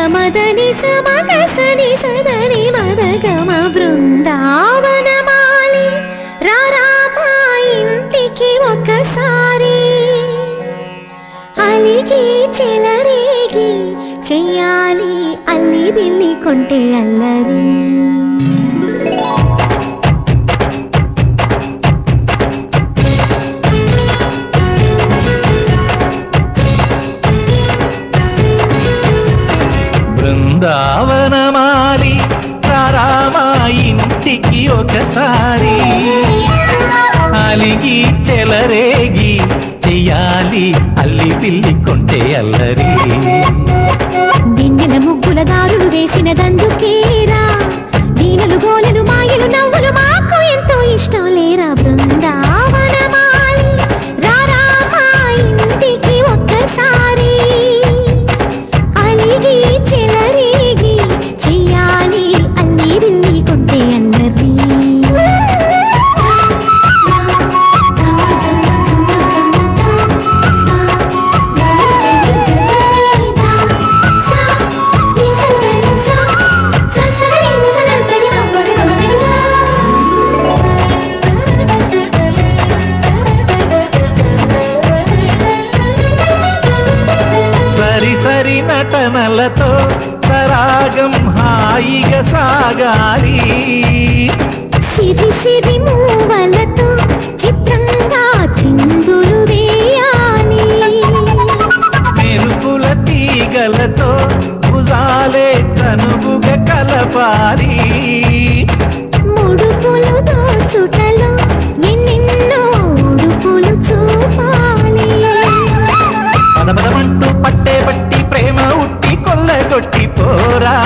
గమదని సమగసని సదని మదగమ బృందావనమాలి రారామా ఇంటికి ఒకసారి అలిగి చెలరేగి చెయ్యాలి అల్లి బిల్లి కొంటే అల్లరి బృందావనమాలి రారామా ఇంటికి ఒకసారి అలిగి చెలరేగి చెయ్యాలి అల్లి పిల్లి కొంటే అల్లరి దిన్నెల ముగ్గుల దారులు వేసినదందుకేరా వీణలు గోలలు మాయలు నవ్వులు మాకు ఎంతో ఇష్టం లేరా బృందావనమాలి రారామా ఇంటికి ఒక్కసారి అలిగి చెలరేగి చెయ్యాలి అల్లి బిల్లి కొంటే అల్లరి సరి నటనలతో సరాగం హాయిగా సాగాలి సిరి సిరి మూవలతో చిత్రంగా చిందులు వేయాలి మెరుపుల తీగలతో భుజాలే చనువుగా కలపాలి ముడుపులు దోచుటలో ఎన్నెన్నో ఉడుపులు చూపాలి పదపదమంటూ పట్టే పట్టి ప్రేమ ఉట్టి కొల్లగొట్టి పోరా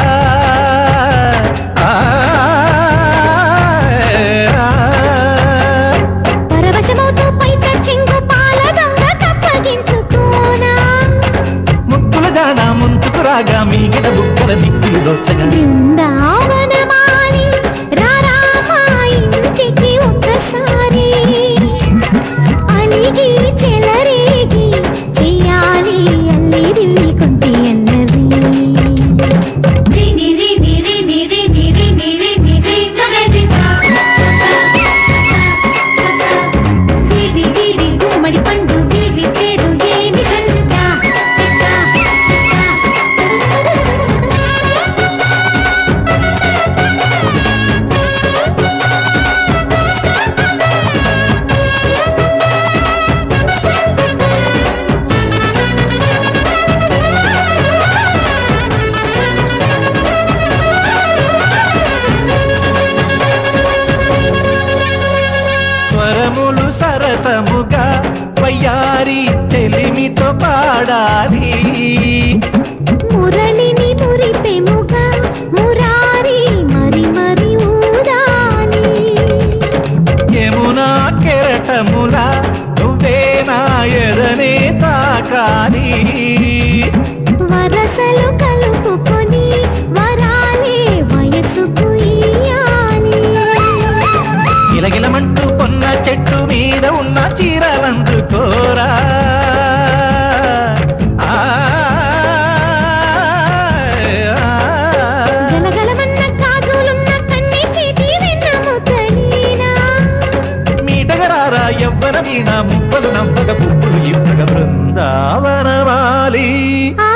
పరవశమవుతూ పైట చెంగు పాల దొంగ కప్పగించుకోనా ముక్కుల జాన ముందుకు రాగా మీగడ బుక్కల దిక్కులు దోచగా బృందావనమాలి రారామా ఇంటికి ఒక్కసారి అలిగి చెలరేగి చెయ్యాలి అల్లి బిల్లి కొంటే అల్లరి గుమ్మడి పండు వీధి పేరు ఏమి కంటా స్వరములు సరసముగా వయ్యారి చెలిమితో పాడాలి మురళిని మురిపెముగా మురారి మరి మరి ఊదాలి యమునా కెరటముల నువ్వే నా ఎదనే తాకాలి వరసలు కలుపుకొని వరాలే వయసుకు ఇయ్యాలి గిలగిలమంటూ పొన్న చెట్టు మీద ఉన్న చీరలందుకోరా గలగలమన్న కాజులున్న కన్ని చీటి వెన్నముకలీనా మీటగరారా ఎవ్వర వీణ ముప్పలు నవ్వగ పువ్వులు ఇవ్వగ బృందావనమాలి ఆ